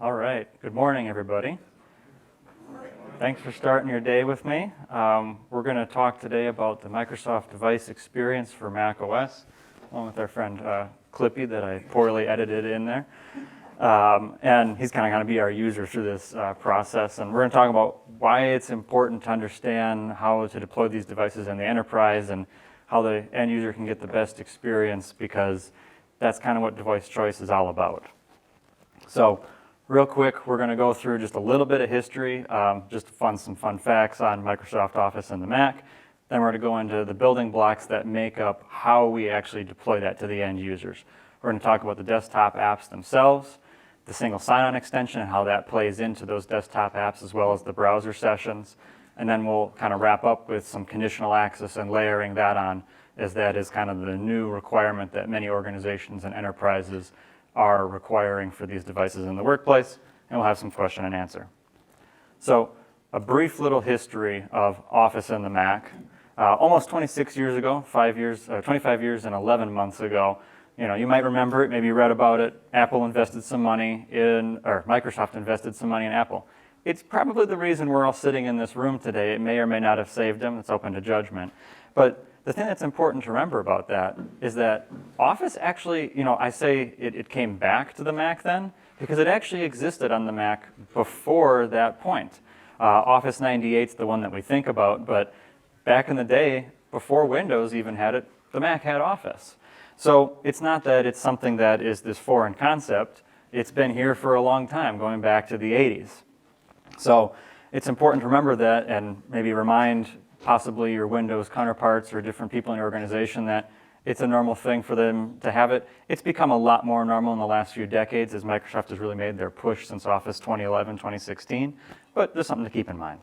All right, good morning, everybody. Thanks for starting your day with me. We're going to talk today about the Microsoft device experience for macOS, along with our friend Clippy that I poorly edited in there. And he's kind of going to be our user through this process. And we're going to talk about why it's important to understand how to deploy these devices in the enterprise and how the end user can get the best experience, because that's kind of what device choice is all about. So real quick, we're going to go through just a little bit of history, just some fun facts on Microsoft Office and the Mac. Then we're going to go into the building blocks that make up how we actually deploy that to the end users. We're going to talk about the desktop apps themselves, the single sign-on extension and how that plays into those desktop apps, as well as the browser sessions. And then we'll kind of wrap up with some conditional access and layering that on, as that is kind of the new requirement that many organizations and enterprises are requiring for these devices in the workplace, and we'll have some question and answer. So a brief little history of Office and the Mac. Almost 26 years ago, 25 years and 11 months ago, you might remember it, maybe you read about it, Microsoft invested some money in Apple. It's probably the reason we're all sitting in this room today. It may or may not have saved them, it's open to judgment. But the thing that's important to remember about that is that Office actually, I say it came back to the Mac then, because it actually existed on the Mac before that point. Office 98 is the one that we think about, but back in the day, before Windows even had it, the Mac had Office. So it's not that it's something that is this foreign concept. It's been here for a long time, going back to the 80s. So it's important to remember that, and maybe remind possibly your Windows counterparts or different people in your organization that it's a normal thing for them to have it. It's become a lot more normal in the last few decades as Microsoft has really made their push since Office 2011, 2016, but there's something to keep in mind.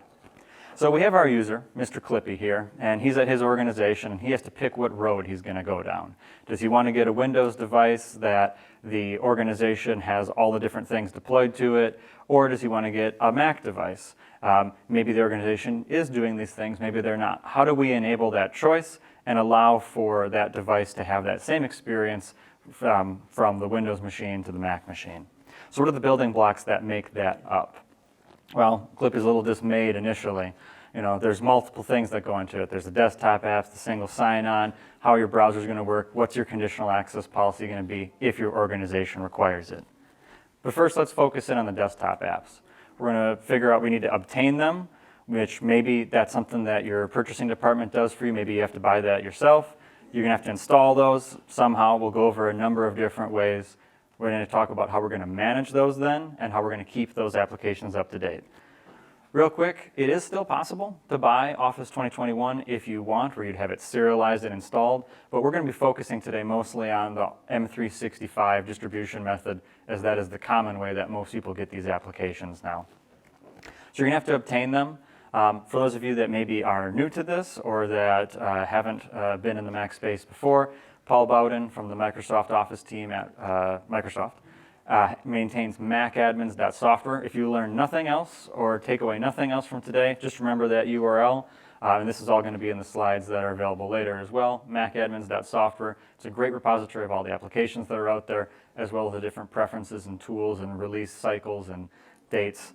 So we have our user, Mr. Clippy here, and he's at his organization, and he has to pick what road he's going to go down. Does he want to get a Windows device that the organization has all the different things deployed to it, or does he want to get a Mac device? Maybe the organization is doing these things, maybe they're not. How do we enable that choice and allow for that device to have that same experience from the Windows machine to the Mac machine? So what are the building blocks that make that up? Well, Clippy's a little dismayed initially. There's multiple things that go into it. There's the desktop apps, the single sign-on, how your browser is going to work, what's your conditional access policy going to be if your organization requires it. But first, let's focus in on the desktop apps. We're going to figure out we need to obtain them, which maybe that's something that your purchasing department does for you. Maybe you have to buy that yourself. You're going to have to install those somehow. We'll go over a number of different ways. We're going to talk about how we're going to manage those then, and how we're going to keep those applications up to date. Real quick, it is still possible to buy Office 2021 if you want, where you'd have it serialized and installed, but we're going to be focusing today mostly on the M365 distribution method, as that is the common way that most people get these applications now. So you're going to have to obtain them. For those of you that maybe are new to this or that haven't been in the Mac space before, Paul Bowden from the Microsoft Office team at Microsoft maintains macadmins.software. If you learn nothing else or take away nothing else from today, just remember that URL. And this is all going to be in the slides that are available later as well, macadmins.software. It's a great repository of all the applications that are out there, as well as the different preferences and tools and release cycles and dates.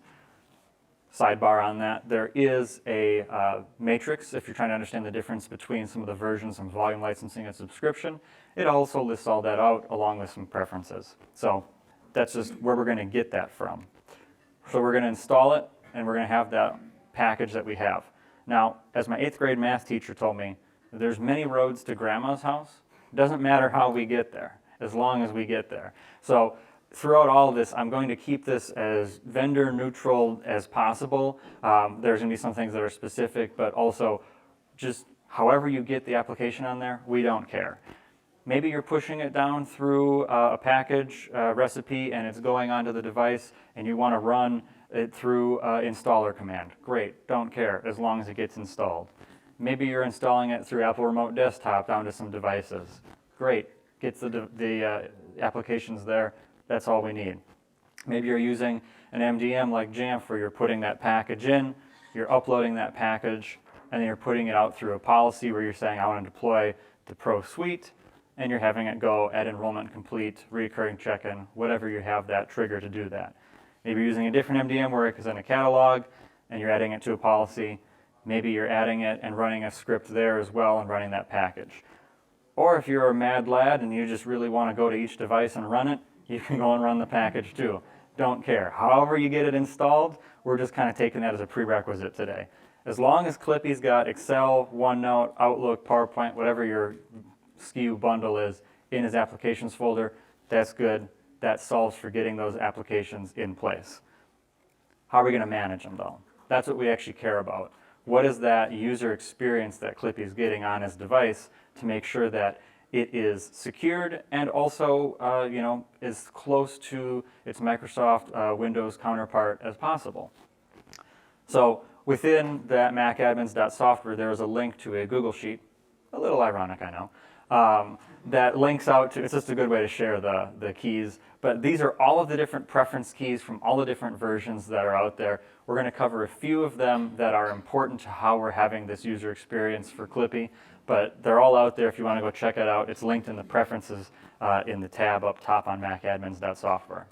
Sidebar on that, there is a matrix if you're trying to understand the difference between some of the versions and volume licensing and subscription. It also lists all that out along with some preferences. So that's just where we're going to get that from. So we're going to install it, and we're going to have that package that we have. Now, as my 8th grade math teacher told me, there's many roads to grandma's house. It doesn't matter how we get there, as long as we get there. So throughout all of this, I'm going to keep this as vendor neutral as possible. There's going to be some things that are specific, but also just however you get the application on there, we don't care. Maybe you're pushing it down through a package recipe and it's going onto the device and you want to run it through installer command. Great, don't care as long as it gets installed. Maybe you're installing it through Apple Remote Desktop down to some devices. Great, gets the applications there. That's all we need. Maybe you're using an MDM like Jamf, where you're putting that package in, you're uploading that package, and then you're putting it out through a policy where you're saying, I want to deploy the Pro Suite, and you're having it go at enrollment complete, recurring check-in, whatever you have that trigger to do that. Maybe you're using a different MDM where it's in a catalog and you're adding it to a policy. Maybe you're adding it and running a script there as well and running that package. Or if you're a mad lad and you just really want to go to each device and run it, you can go and run the package too. Don't care. However you get it installed, we're just kind of taking that as a prerequisite today. As long as Clippy's got Excel, OneNote, Outlook, PowerPoint, whatever your SKU bundle is in his applications folder, that's good. That solves for getting those applications in place. How are we going to manage them though? That's what we actually care about. What is that user experience that Clippy's getting on his device to make sure that it is secured and also as close to its Microsoft Windows counterpart as possible. So within that macadmins.software, there is a link to a Google Sheet, a little ironic, I know, that links out to, it's just a good way to share the keys, but these are all of the different preference keys from all the different versions that are out there. We're going to cover a few of them that are important to how we're having this user experience for Clippy, but they're all out there if you want to go check it out. It's linked in the preferences in the tab up top on macadmins.software.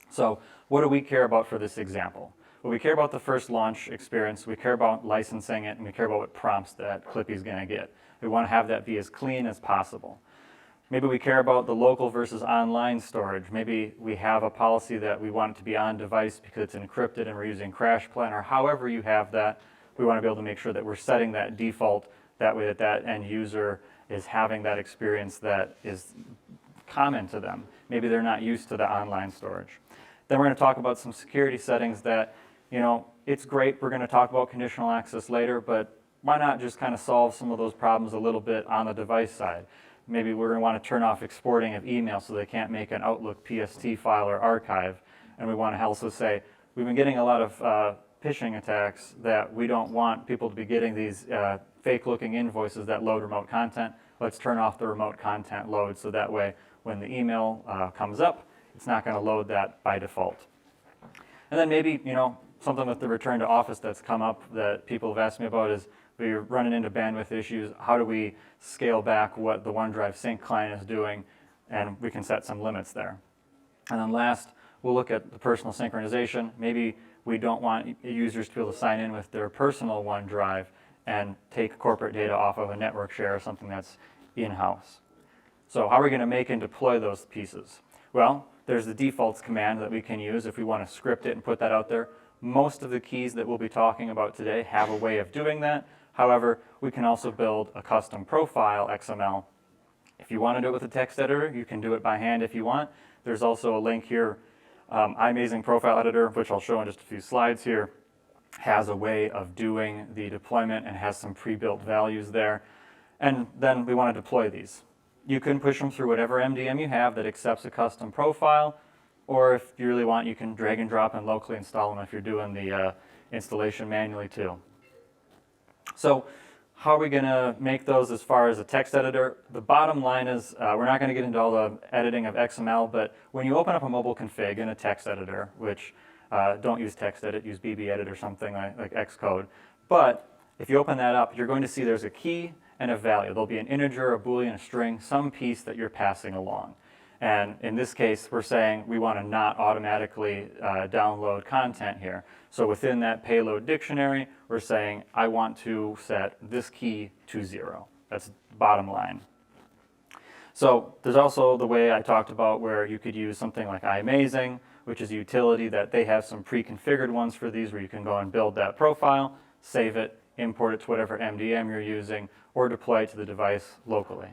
So what do we care about for this example? Well, we care about the first launch experience, we care about licensing it, and we care about what prompts that Clippy's going to get. We want to have that be as clean as possible. Maybe we care about the local versus online storage. Maybe we have a policy that we want it to be on device because it's encrypted and we're using CrashPlan, or however you have that. We want to be able to make sure that we're setting that default that way that end user is having that experience that is common to them. Maybe they're not used to the online storage. Then we're going to talk about some security settings that, it's great. We're going to talk about conditional access later, but why not just kind of solve some of those problems a little bit on the device side? Maybe we're going to want to turn off exporting of email so they can't make an Outlook PST file or archive. And we want to also say, we've been getting a lot of phishing attacks that we don't want people to be getting these fake-looking invoices that load remote content. Let's turn off the remote content load so that way when the email comes up, it's not going to load that by default. And then maybe, something with the return to office that's come up that people have asked me about is we're running into bandwidth issues. How do we scale back what the OneDrive sync client is doing? And we can set some limits there. And then last, we'll look at the personal synchronization. Maybe we don't want users to be able to sign in with their personal OneDrive and take corporate data off of a network share or something that's in-house. So how are we going to make and deploy those pieces? Well, there's the defaults command that we can use if we want to script it and put that out there. Most of the keys that we'll be talking about today have a way of doing that. However, we can also build a custom profile XML. If you want to do it with a text editor, you can do it by hand if you want. There's also a link here. iMazing Profile Editor, which I'll show in just a few slides here, has a way of doing the deployment and has some pre-built values there. And then we want to deploy these. You can push them through whatever MDM you have that accepts a custom profile, or if you really want, you can drag and drop and locally install them if you're doing the installation manually too. So how are we going to make those as far as a text editor? The bottom line is we're not going to get into all the editing of XML, but when you open up a mobile config in a text editor, which don't use TextEdit, use BBEdit or something like Xcode. But if you open that up, you're going to see there's a key and a value. There'll be an integer, a Boolean, a string, some piece that you're passing along. And in this case, we're saying we want to not automatically download content here. So within that payload dictionary, we're saying I want to set this key to 0. That's the bottom line. So there's also the way I talked about where you could use something like iMazing, which is a utility that they have some pre-configured ones for these where you can go and build that profile, save it, import it to whatever MDM you're using, or deploy it to the device locally.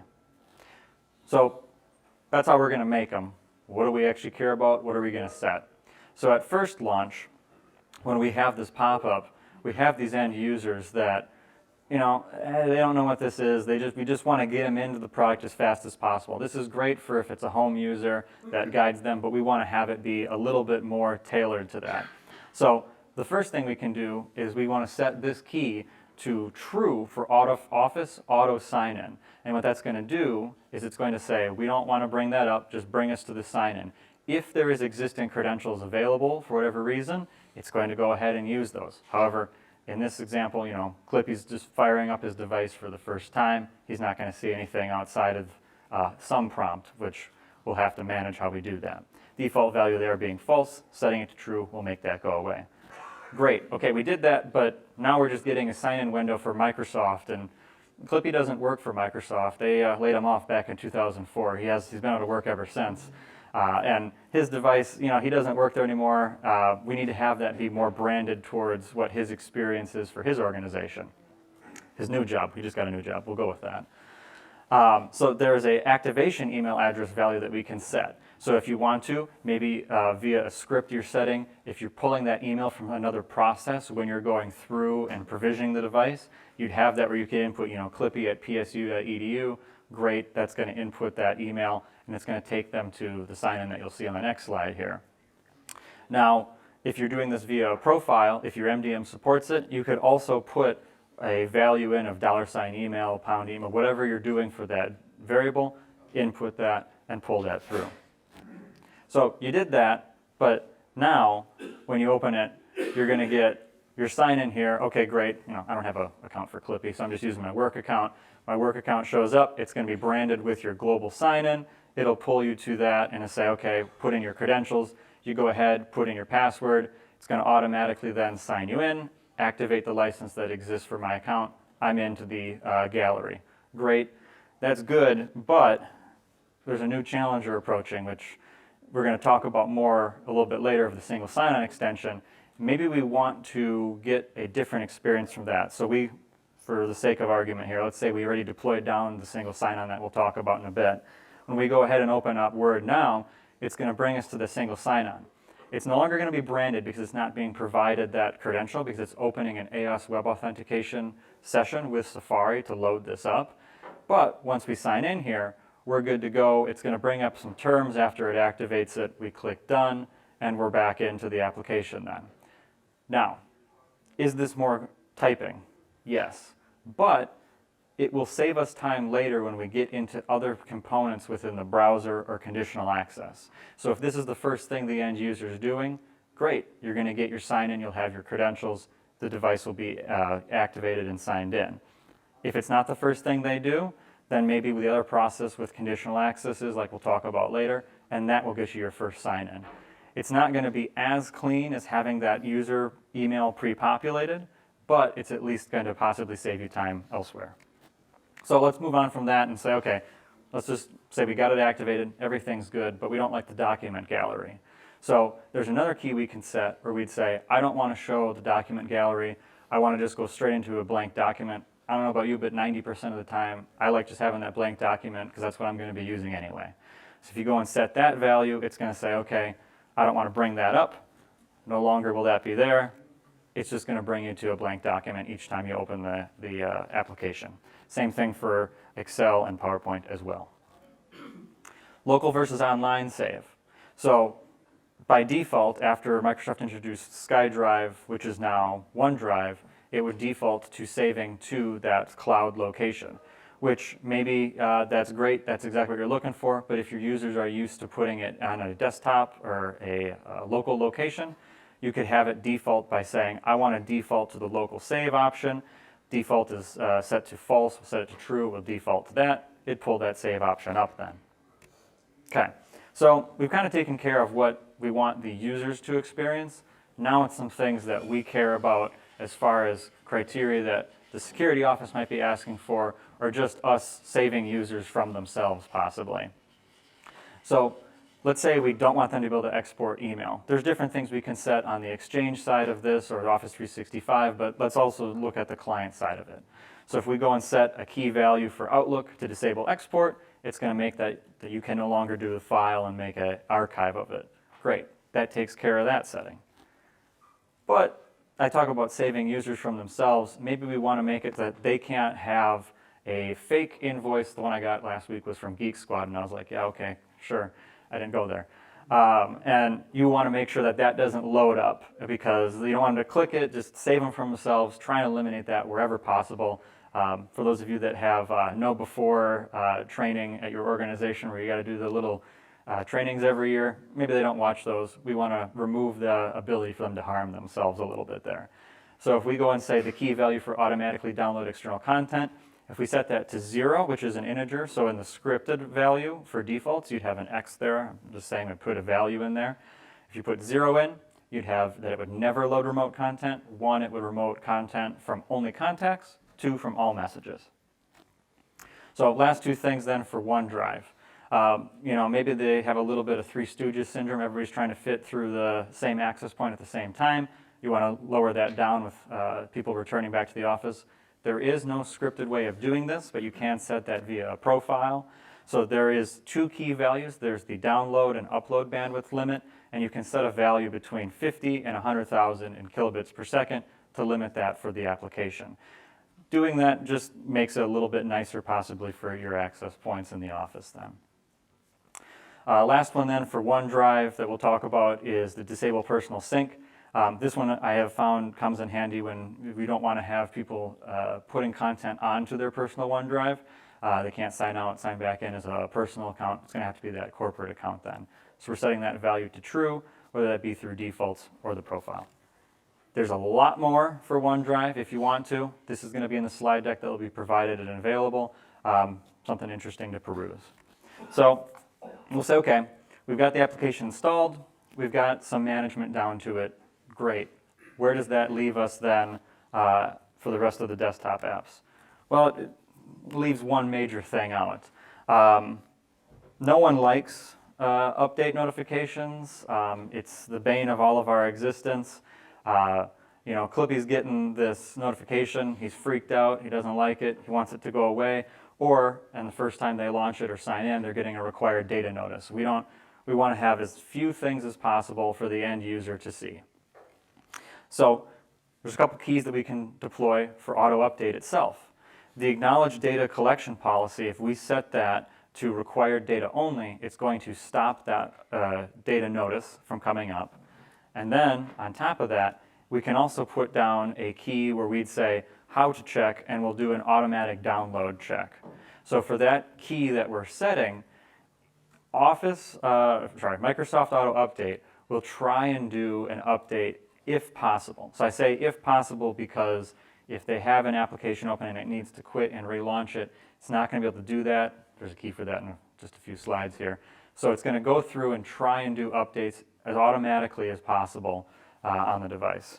So that's how we're going to make them. What do we actually care about? What are we going to set? So at first launch, when we have this pop-up, we have these end users that, they don't know what this is. We just want to get them into the product as fast as possible. This is great for if it's a home user that guides them, but we want to have it be a little bit more tailored to that. So the first thing we can do is we want to set this key to true for Office auto sign-in. And what that's going to do is it's going to say, we don't want to bring that up, just bring us to the sign-in. If there is existing credentials available for whatever reason, it's going to go ahead and use those. However, in this example, Clippy's just firing up his device for the first time. He's not going to see anything outside of some prompt, which we'll have to manage how we do that. Default value there being false, setting it to true will make that go away. Great, okay, we did that, but now we're just getting a sign-in window for Microsoft, and Clippy doesn't work for Microsoft. They laid him off back in 2004. He's been out of work ever since. And his device, he doesn't work there anymore. We need to have that be more branded towards what his experience is for his organization. His new job, he just got a new job, we'll go with that. So there's a activation email address value that we can set. So if you want to, maybe via a script you're setting, if you're pulling that email from another process when you're going through and provisioning the device, you'd have that where you can input, clippy@psu.edu. Great, that's going to input that email, and it's going to take them to the sign-in that you'll see on the next slide here. Now, if you're doing this via a profile, if your MDM supports it, you could also put a value in of $email, pound email, whatever you're doing for that variable, input that, and pull that through. So you did that, but now when you open it, you're going to get your sign-in here. Okay, great. I don't have an account for Clippy, so I'm just using my work account. My work account shows up. It's going to be branded with your global sign-in. It'll pull you to that and it'll say, okay, put in your credentials. You go ahead, put in your password. It's going to automatically then sign you in, activate the license that exists for my account. I'm into the gallery. Great. That's good, but there's a new challenger approaching, which we're going to talk about more a little bit later of the single sign-on extension. Maybe we want to get a different experience from that. So we, for the sake of argument here, let's say we already deployed down the single sign-on that we'll talk about in a bit. When we go ahead and open up Word now, it's going to bring us to the single sign-on. It's no longer going to be branded because it's not being provided that credential because it's opening an AOS web authentication session with Safari to load this up. But once we sign in here, we're good to go. It's going to bring up some terms after it activates it. We click done, and we're back into the application then. Now, is this more typing? Yes, but it will save us time later when we get into other components within the browser or conditional access. So if this is the first thing the end user is doing, great. You're going to get your sign-in, you'll have your credentials, the device will be activated and signed in. If it's not the first thing they do, then maybe the other process with conditional access is like we'll talk about later, and that will get you your first sign-in. It's not going to be as clean as having that user email pre-populated, but it's at least going to possibly save you time elsewhere. So let's move on from that and say, okay, let's just say we got it activated, everything's good, but we don't like the document gallery. So there's another key we can set where we'd say, I don't want to show the document gallery. I want to just go straight into a blank document. I don't know about you, but 90% of the time, I like just having that blank document because that's what I'm going to be using anyway. So if you go and set that value, it's going to say, okay, I don't want to bring that up. No longer will that be there. It's just going to bring you to a blank document each time you open the application. Same thing for Excel and PowerPoint as well. Local versus online save. So by default, after Microsoft introduced SkyDrive, which is now OneDrive, it would default to saving to that cloud location, which maybe that's great, that's exactly what you're looking for, but if your users are used to putting it on a desktop or a local location, you could have it default by saying, I want to default to the local save option. Default is set to false, we'll set it to true, we'll default to that. It'd pull that save option up then. Okay, so we've kind of taken care of what we want the users to experience. Now it's some things that we care about as far as criteria that the security office might be asking for, or just us saving users from themselves possibly. So let's say we don't want them to be able to export email. There's different things we can set on the Exchange side of this or Office 365, but let's also look at the client side of it. So if we go and set a key value for Outlook to disable export, it's going to make that you can no longer do the file and make an archive of it. Great, that takes care of that setting. But I talk about saving users from themselves. Maybe we want to make it that they can't have a fake invoice. The one I got last week was from Geek Squad, and I was like, yeah, okay, sure. I didn't go there. And you want to make sure that that doesn't load up because you don't want them to click it, just save them from themselves, try and eliminate that wherever possible. For those of you that have know before training at your organization where you got to do the little trainings every year, maybe they don't watch those. We want to remove the ability for them to harm themselves a little bit there. So if we go and say the key value for automatically download external content, If we set that to 0, which is an integer, so in the scripted value for defaults, you'd have an X there. I'm just saying I'd put a value in there. If you put 0 in, you'd have that it would never load remote content. 1, it would remote content from only contacts. 2, from all messages. So last two things then for OneDrive. Maybe they have a little bit of Three Stooges syndrome. Everybody's trying to fit through the same access point at the same time. You want to lower that down with people returning back to the office. There is no scripted way of doing this, but you can set that via a profile. So there is 2 key values. There's the download and upload bandwidth limit, and you can set a value between 50 and 100,000 in kilobits per second to limit that for the application. Doing that just makes it a little bit nicer possibly for your access points in the office then. Last one then for OneDrive that we'll talk about is the disable personal sync. This one I have found comes in handy when we don't want to have people putting content onto their personal OneDrive. They can't sign out, sign back in as a personal account. It's going to have to be that corporate account then. So we're setting that value to true, whether that be through defaults or the profile. There's a lot more for OneDrive if you want to. This is going to be in the slide deck that will be provided and available. Something interesting to peruse. So we'll say, okay, we've got the application installed. We've got some management down to it. Great. Where does that leave us then for the rest of the desktop apps? Well, it leaves one major thing out. No one likes update notifications. It's the bane of all of our existence. Clippy's getting this notification. He's freaked out. He doesn't like it. He wants it to go away. Or, and the first time they launch it or sign in, they're getting a required data notice. We want to have as few things as possible for the end user to see. So there's a couple keys that we can deploy for auto update itself. The acknowledge data collection policy, if we set that to required data only, it's going to stop that data notice from coming up. And then on top of that, we can also put down a key where we'd say how to check, and we'll do an automatic download check. So for that key that we're setting, Microsoft Auto Update will try and do an update if possible. So I say if possible because if they have an application open and it needs to quit and relaunch it, it's not going to be able to do that. There's a key for that in just a few slides here. So it's going to go through and try and do updates as automatically as possible on the device.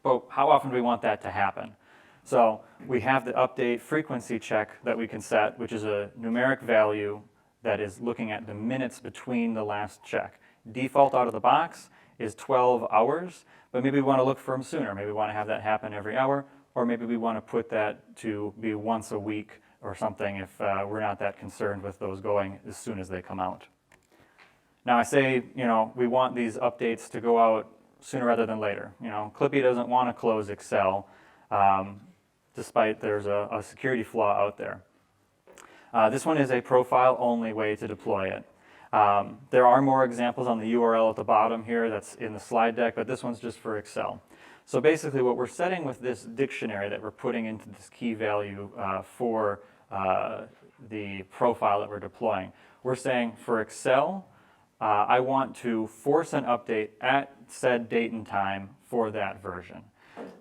But how often do we want that to happen? So we have the update frequency check that we can set, which is a numeric value that is looking at the minutes between the last check. Default out of the box is 12 hours, but maybe we want to look for them sooner. Maybe we want to have that happen every hour, or maybe we want to put that to be once a week or something if we're not that concerned with those going as soon as they come out. Now I say, we want these updates to go out sooner rather than later. Clippy doesn't want to close Excel, despite there's a security flaw out there. This one is a profile-only way to deploy it. There are more examples on the URL at the bottom here that's in the slide deck, but this one's just for Excel. So basically what we're setting with this dictionary that we're putting into this key value for the profile that we're deploying, we're saying for Excel, I want to force an update at said date and time for that version.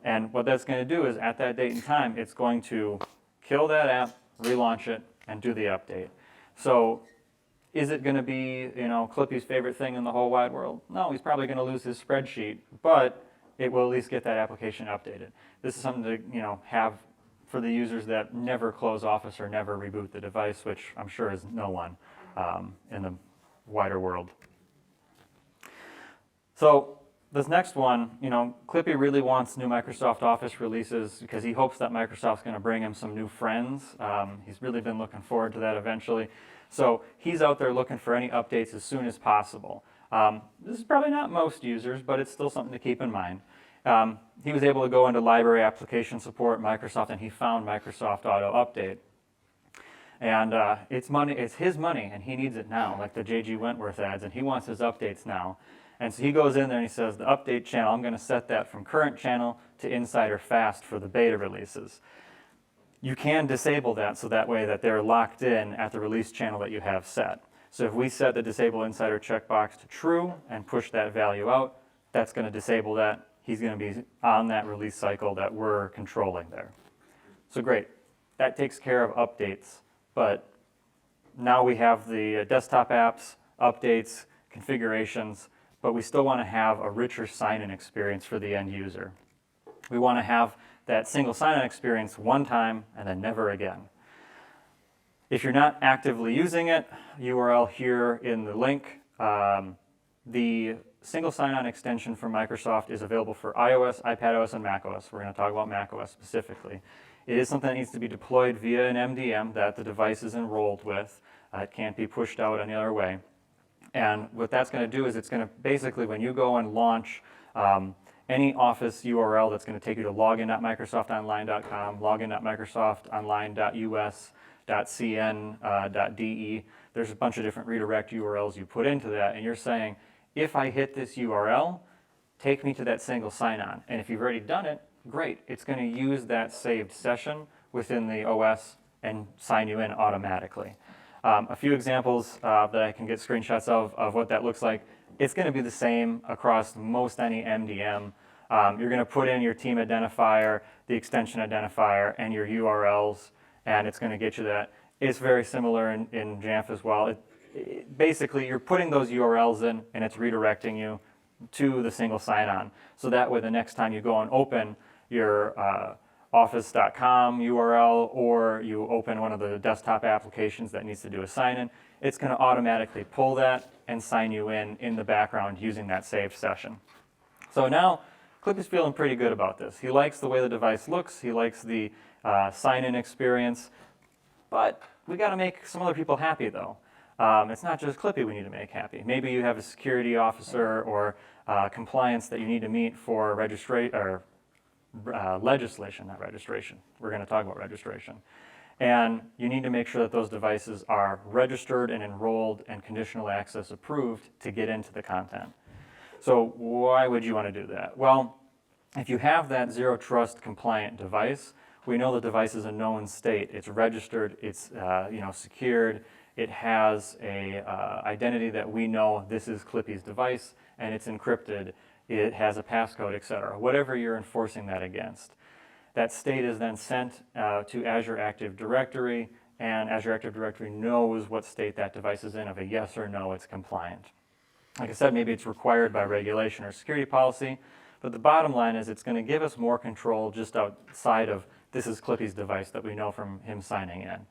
And what that's going to do is at that date and time, it's going to kill that app, relaunch it, and do the update. So is it going to be, Clippy's favorite thing in the whole wide world? No, he's probably going to lose his spreadsheet, but it will at least get that application updated. This is something to, have for the users that never close Office or never reboot the device, which I'm sure is no one in the wider world. So this next one, Clippy really wants new Microsoft Office releases because he hopes that Microsoft's going to bring him some new friends. He's really been looking forward to that eventually. So he's out there looking for any updates as soon as possible. This is probably not most users, but it's still something to keep in mind. He was able to go into library application support, Microsoft, and he found Microsoft Auto Update. And it's his money, and he needs it now, like the J.G. Wentworth ads, and he wants his updates now. And so he goes in there and he says, the update channel, I'm going to set that from current channel to insider fast for the beta releases. You can disable that so that way that they're locked in at the release channel that you have set. So if we set the disable insider checkbox to true and push that value out, that's going to disable that. He's going to be on that release cycle that we're controlling there. So great. that takes care of updates. But now we have the desktop apps, updates, configurations, but we still want to have a richer sign-in experience for the end user. We want to have that single sign-in experience one time and then never again. If you're not actively using it, URL here in the link, the single sign-on extension from Microsoft is available for iOS, iPadOS, and macOS. We're going to talk about macOS specifically. It is something that needs to be deployed via an MDM that the device is enrolled with. It can't be pushed out any other way. And what that's going to do is it's going to basically, when you go and launch any Office URL that's going to take you to login.microsoftonline.com, login.microsoftonline.us.cn.de, there's a bunch of different redirect URLs you put into that, and you're saying, if I hit this URL, take me to that single sign-on. And if you've already done it, great. It's going to use that saved session within the OS and sign you in automatically. A few examples that I can get screenshots of what that looks like. It's going to be the same across most any MDM. You're going to put in your team identifier, the extension identifier, and your URLs, and it's going to get you that. It's very similar in Jamf as well. Basically, you're putting those URLs in, and it's redirecting you to the single sign-on. So that way, the next time you go and open your office.com URL, or you open one of the desktop applications that needs to do a sign-in, it's going to automatically pull that and sign you in the background using that saved session. So now, Clippy's feeling pretty good about this. He likes the way the device looks. He likes the sign-in experience. But we got to make some other people happy, though. It's not just Clippy we need to make happy. Maybe you have a security officer or compliance that you need to meet for legislation, not registration. We're going to talk about registration. And you need to make sure that those devices are registered and enrolled and conditional access approved to get into the content. So why would you want to do that? Well, if you have that zero trust compliant device, we know the device is a known state. It's registered, it's secured, it has a identity that we know this is Clippy's device, and it's encrypted, it has a passcode, etc. Whatever you're enforcing that against. That state is then sent to Azure Active Directory, and Azure Active Directory knows what state that device is in. Of a yes or no, it's compliant. Like I said, maybe it's required by regulation or security policy, but the bottom line is it's going to give us more control just outside of this is Clippy's device that we know from him signing in.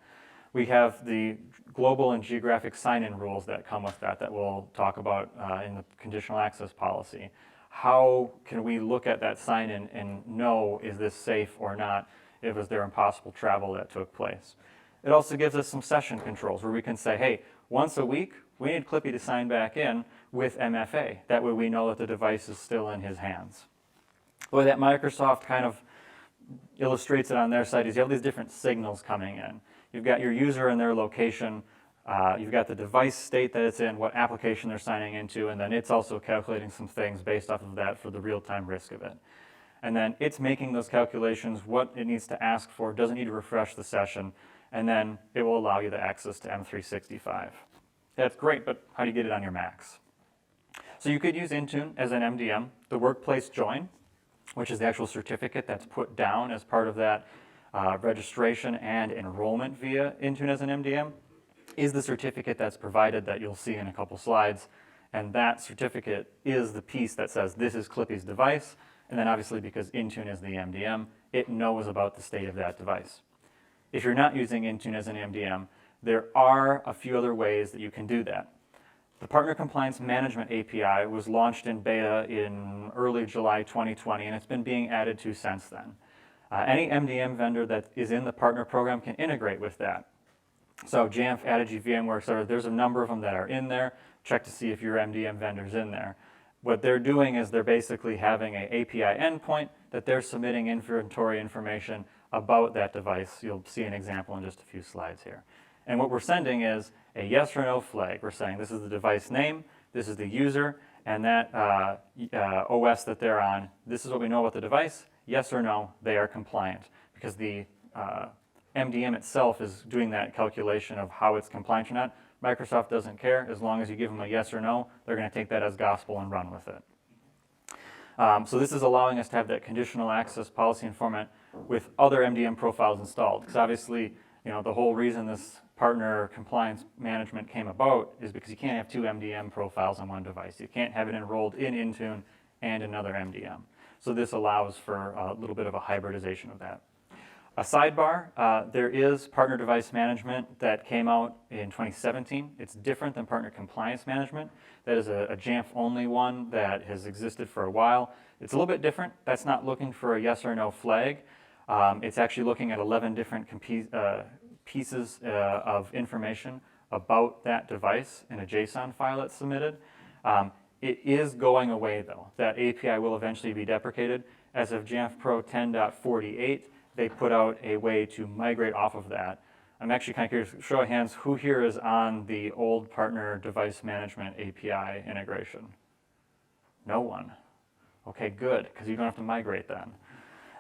We have the global and geographic sign-in rules that come with that we'll talk about in the conditional access policy. How can we look at that sign-in and know, is this safe or not? Was there impossible travel that took place? It also gives us some session controls where we can say, hey, once a week, we need Clippy to sign back in with MFA. That way we know that the device is still in his hands. The way that Microsoft kind of illustrates it on their side is you have these different signals coming in. You've got your user and their location, you've got the device state that it's in, what application they're signing into, and then it's also calculating some things based off of that for the real-time risk of it. And then it's making those calculations, what it needs to ask for, doesn't need to refresh the session, and then it will allow you the access to M365. That's great, but how do you get it on your Macs? So you could use Intune as an MDM, the workplace join, which is the actual certificate that's put down as part of that registration and enrollment via Intune as an MDM, is the certificate that's provided that you'll see in a couple slides. And that certificate is the piece that says this is Clippy's device. And then obviously because Intune is the MDM, it knows about the state of that device. If you're not using Intune as an MDM, there are a few other ways that you can do that. The Partner Compliance Management API was launched in beta in early July 2020, and it's been being added to since then. Any MDM vendor that is in the partner program can integrate with that. So Jamf, Adigy, VMware, etc., there's a number of them that are in there. Check to see if your MDM vendor's in there. What they're doing is they're basically having an API endpoint that they're submitting inventory information about that device. You'll see an example in just a few slides here. And what we're sending is a yes or no flag. We're saying this is the device name, this is the user, and that OS that they're on, this is what we know about the device. Yes or no, they are compliant. Because the MDM itself is doing that calculation of how it's compliant or not. Microsoft doesn't care. As long as you give them a yes or no, they're going to take that as gospel and run with it. So this is allowing us to have that conditional access policy and format with other MDM profiles installed. Because obviously, the whole reason this partner compliance management came about is because you can't have two MDM profiles on one device. You can't have it enrolled in Intune and another MDM. So this allows for a little bit of a hybridization of that. A sidebar, there is partner device management that came out in 2017. It's different than partner compliance management. That is a Jamf-only one that has existed for a while. It's a little bit different. That's not looking for a yes or no flag. It's actually looking at 11 different pieces of information about that device in a JSON file that's submitted. It is going away though. That API will eventually be deprecated. As of Jamf Pro 10.48, they put out a way to migrate off of that. I'm actually kind of curious, show of hands, who here is on the old partner device management API integration? No one. Okay, good, because you don't have to migrate then.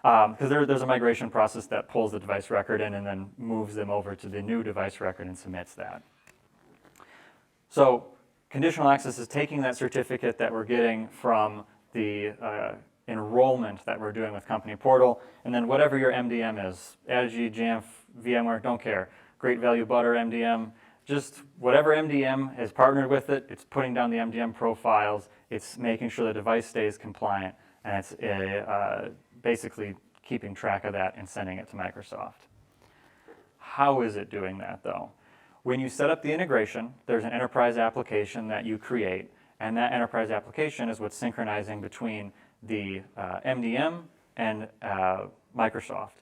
Because there's a migration process that pulls the device record in and then moves them over to the new device record and submits that. So conditional access is taking that certificate that we're getting from the enrollment that we're doing with Company Portal, and then whatever your MDM is, Adigi, Jamf, VMware, don't care. Great Value Butter MDM, just whatever MDM has partnered with it, it's putting down the MDM profiles, it's making sure the device stays compliant, and it's basically keeping track of that and sending it to Microsoft. How is it doing that though? When you set up the integration, there's an enterprise application that you create, and that enterprise application is what's synchronizing between the MDM and Microsoft.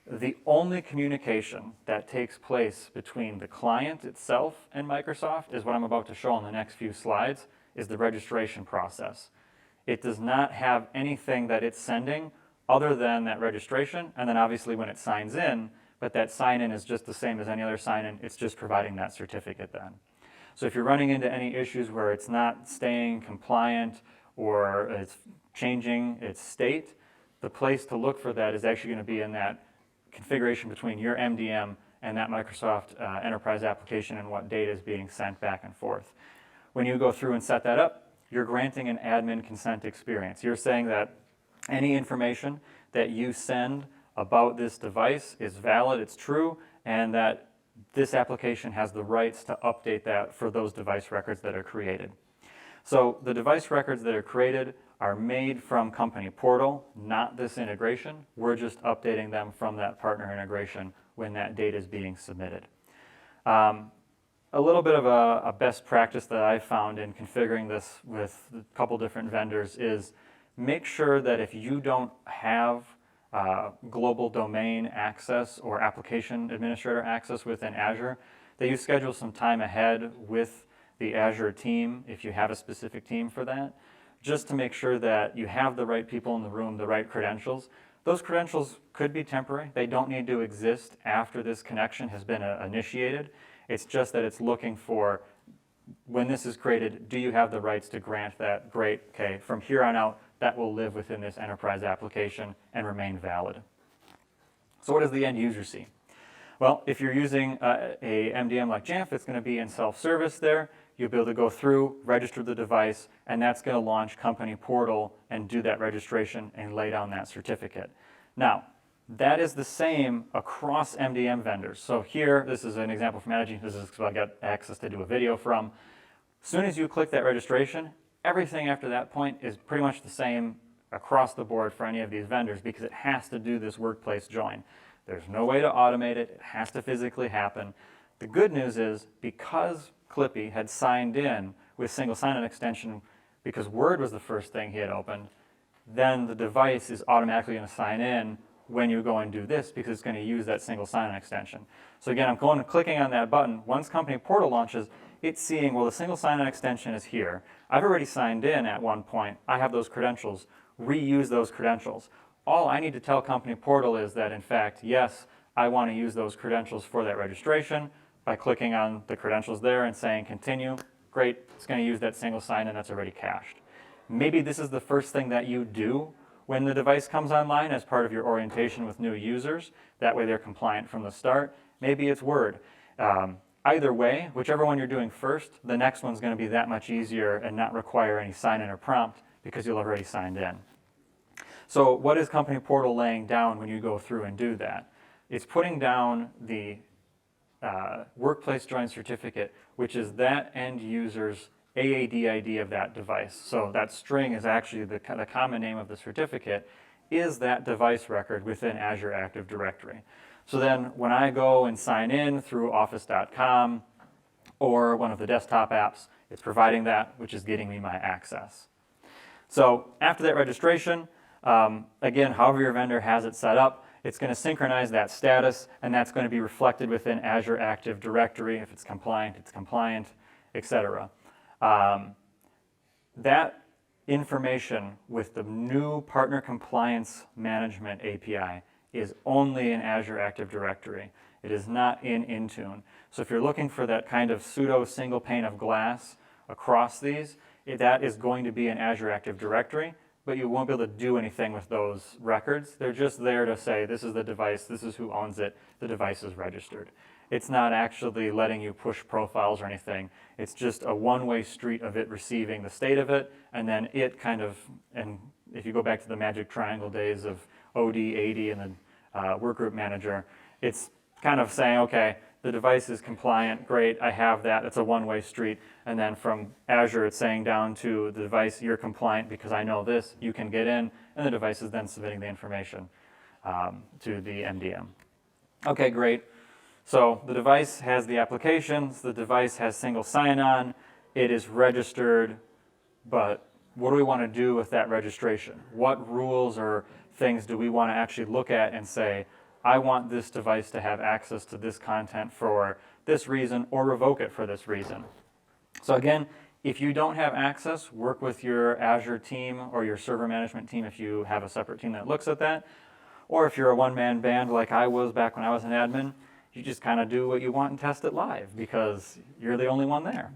The only communication that takes place between the client itself and Microsoft is what I'm about to show on the next few slides, is the registration process. It does not have anything that it's sending other than that registration, and then obviously when it signs in, but that sign-in is just the same as any other sign-in, it's just providing that certificate then. So if you're running into any issues where it's not staying compliant or it's changing its state, the place to look for that is actually going to be in that configuration between your MDM and that Microsoft enterprise application and what data is being sent back and forth. When you go through and set that up, you're granting an admin consent experience. You're saying that any information that you send about this device is valid, it's true, and that this application has the rights to update that for those device records that are created. So the device records that are created are made from Company Portal, not this integration. We're just updating them from that partner integration when that data is being submitted. A little bit of a best practice that I found in configuring this with a couple different vendors is make sure that if you don't have global domain access or application administrator access within Azure, that you schedule some time ahead with the Azure team, if you have a specific team for that, just to make sure that you have the right people in the room, the right credentials. Those credentials could be temporary. They don't need to exist after this connection has been initiated. It's just that it's looking for, when this is created, do you have the rights to grant that? Great, okay, from here on out, that will live within this enterprise application and remain valid. So what does the end user see? Well, if you're using a MDM like Jamf, it's going to be in self-service there. You'll be able to go through, register the device, and that's going to launch Company Portal and do that registration and lay down that certificate. Now, that is the same across MDM vendors. So here, this is an example from Adigi. This is what I got access to do a video from. As soon as you click that registration, everything after that point is pretty much the same across the board for any of these vendors because it has to do this workplace join. There's no way to automate it. It has to physically happen. The good news is because Clippy had signed in with single sign-on extension because Word was the first thing he had opened, then the device is automatically going to sign in when you go and do this because it's going to use that single sign-on extension. So again, I'm going and clicking on that button. Once Company Portal launches, it's seeing, well, the single sign-on extension is here. I've already signed in at one point. I have those credentials. Reuse those credentials. All I need to tell Company Portal is that, in fact, yes, I want to use those credentials for that registration by clicking on the credentials there and saying continue. Great, it's going to use that single sign-in that's already cached. Maybe this is the first thing that you do when the device comes online as part of your orientation with new users. That way they're compliant from the start. Maybe it's Word. Either way, whichever one you're doing first, the next one's going to be that much easier and not require any sign-in or prompt because you'll have already signed in. So what is Company Portal laying down when you go through and do that? It's putting down the workplace join certificate, which is that end user's AAD ID of that device. So that string is actually the common name of the certificate, is that device record within Azure Active Directory. So then when I go and sign in through office.com or one of the desktop apps, it's providing that, which is getting me my access. So after that registration, again, however your vendor has it set up, it's going to synchronize that status, and that's going to be reflected within Azure Active Directory. If it's compliant, etc. That information with the new Partner Compliance Management API is only in Azure Active Directory. It is not in Intune. So if you're looking for that kind of pseudo single pane of glass across these, that is going to be in Azure Active Directory, but you won't be able to do anything with those records. They're just there to say, this is the device, this is who owns it, the device is registered. It's not actually letting you push profiles or anything. It's just a one-way street of it receiving the state of it, and then it kind of, and if you go back to the magic triangle days of OD, AD, and the workgroup manager, it's kind of saying, okay, the device is compliant, great, I have that, it's a one-way street. And then from Azure, it's saying down to the device, you're compliant because I know this, you can get in, and the device is then submitting the information to the MDM. Okay, great. So the device has the applications, the device has single sign-on, it is registered, but what do we want to do with that registration? What rules or things do we want to actually look at and say, I want this device to have access to this content for this reason or revoke it for this reason. So again, if you don't have access, work with your Azure team or your server management team if you have a separate team that looks at that. Or if you're a one-man band like I was back when I was an admin, you just kind of do what you want and test it live because you're the only one there.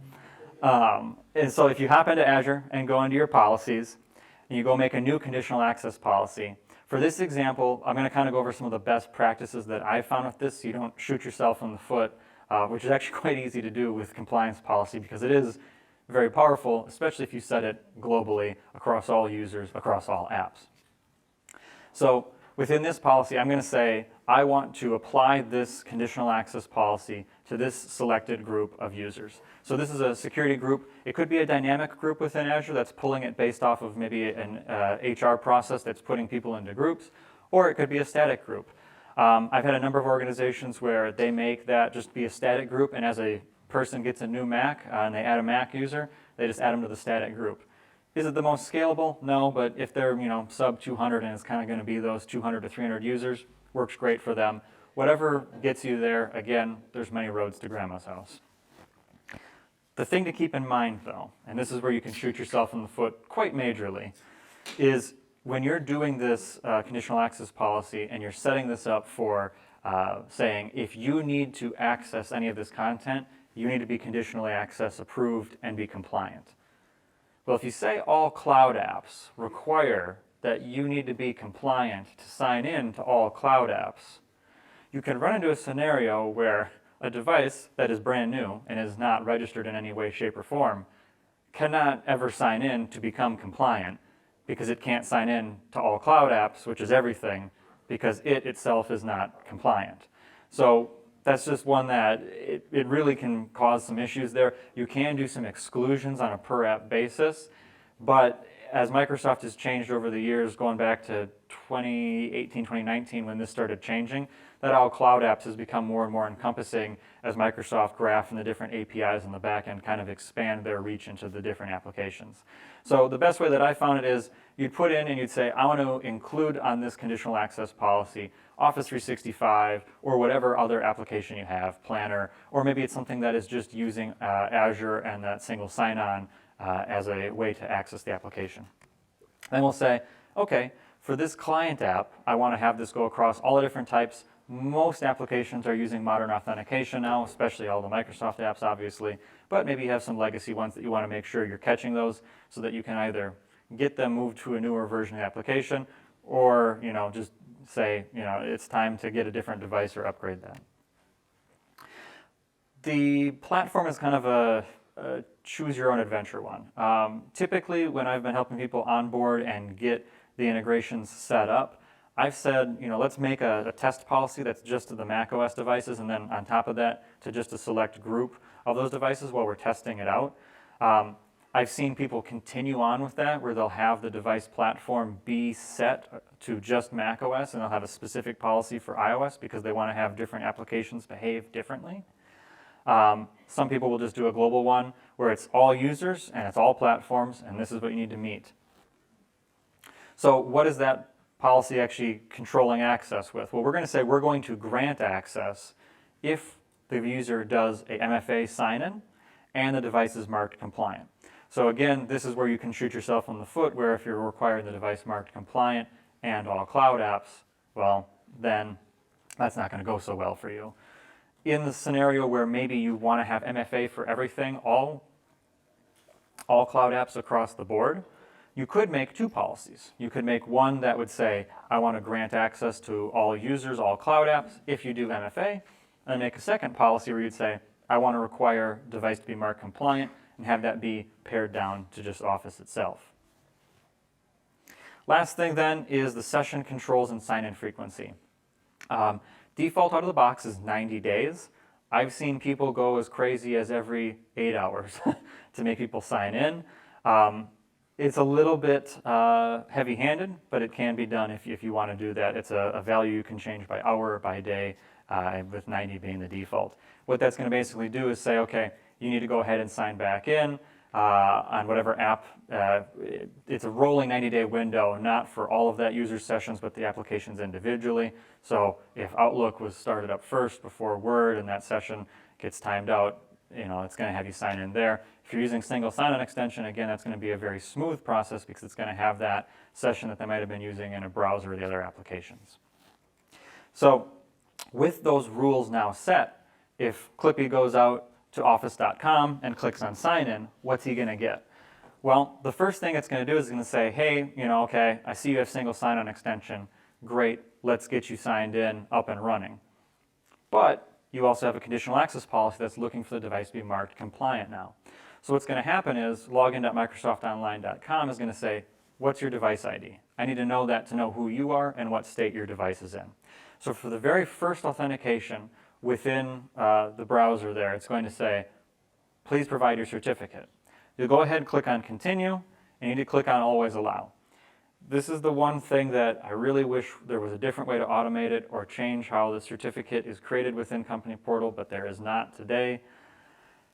And so if you hop into Azure and go into your policies, and you go make a new conditional access policy, for this example, I'm going to kind of go over some of the best practices that I found with this so you don't shoot yourself in the foot, which is actually quite easy to do with compliance policy because it is very powerful, especially if you set it globally across all users, across all apps. So within this policy, I'm going to say, I want to apply this conditional access policy to this selected group of users. So this is a security group. It could be a dynamic group within Azure that's pulling it based off of maybe an HR process that's putting people into groups, or it could be a static group. I've had a number of organizations where they make that just be a static group, and as a person gets a new Mac and they add a Mac user, they just add them to the static group. Is it the most scalable? No, but if they're sub 200 and it's kind of going to be those 200 to 300 users, works great for them. Whatever gets you there, again, there's many roads to grandma's house. The thing to keep in mind though, and this is where you can shoot yourself in the foot quite majorly, is when you're doing this conditional access policy and you're setting this up for saying if you need to access any of this content, you need to be conditionally access approved and be compliant. Well, if you say all cloud apps require that you need to be compliant to sign in to all cloud apps, you can run into a scenario where a device that is brand new and is not registered in any way, shape, or form cannot ever sign in to become compliant because it can't sign in to all cloud apps, which is everything, because it itself is not compliant. So that's just one that it really can cause some issues there. You can do some exclusions on a per app basis, but as Microsoft has changed over the years, going back to 2018, 2019 when this started changing, that all cloud apps has become more and more encompassing as Microsoft Graph and the different APIs in the back end kind of expand their reach into the different applications. So the best way that I found it is you'd put in and you'd say, I want to include on this conditional access policy Office 365 or whatever other application you have, Planner, or maybe it's something that is just using Azure and that single sign-on as a way to access the application. Then we'll say, okay, for this client app, I want to have this go across all the different types. Most applications are using modern authentication now, especially all the Microsoft apps, obviously, but maybe you have some legacy ones that you want to make sure you're catching those so that you can either get them moved to a newer version of the application or, just say, it's time to get a different device or upgrade that. The platform is kind of a choose your own adventure one. Typically, when I've been helping people onboard and get the integrations set up, I've said, let's make a test policy that's just to the macOS devices, and then on top of that, to just a select group of those devices while we're testing it out. I've seen people continue on with that, where they'll have the device platform be set to just macOS, and they'll have a specific policy for iOS because they want to have different applications behave differently. Some people will just do a global one where it's all users and it's all platforms, and this is what you need to meet. So what is that policy actually controlling access with? Well, we're going to say we're going to grant access if the user does a MFA sign-in and the device is marked compliant. So again, this is where you can shoot yourself in the foot, where if you're requiring the device marked compliant and all cloud apps, well, then that's not going to go so well for you. In the scenario where maybe you want to have MFA for everything, all cloud apps across the board, you could make two policies. You could make one that would say, I want to grant access to all users, all cloud apps, if you do MFA, and make a second policy where you'd say, I want to require device to be marked compliant, and have that be pared down to just Office itself. Last thing then is the session controls and sign-in frequency. Default out of the box is 90 days. I've seen people go as crazy as every 8 hours to make people sign in. It's a little bit heavy-handed, but it can be done if you want to do that. It's a value you can change by hour or by day, with 90 being the default. What that's going to basically do is say, okay, you need to go ahead and sign back in on whatever app. It's a rolling 90-day window, not for all of that user sessions, but the applications individually. So if Outlook was started up first before Word and that session gets timed out, it's going to have you sign in there. If you're using single sign-on extension, again, that's going to be a very smooth process because it's going to have that session that they might have been using in a browser or the other applications. So with those rules now set, if Clippy goes out to office.com and clicks on sign in, what's he going to get? Well, the first thing it's going to do is it's going to say, hey, okay, I see you have single sign-on extension. Great, let's get you signed in, up and running. But you also have a conditional access policy that's looking for the device to be marked compliant now. So what's going to happen is login.microsoftonline.com is going to say, what's your device ID? I need to know that to know who you are and what state your device is in. So for the very first authentication within the browser there, it's going to say, please provide your certificate. You'll go ahead and click on continue, and you need to click on always allow. This is the one thing that I really wish there was a different way to automate it or change how the certificate is created within Company Portal, but there is not today.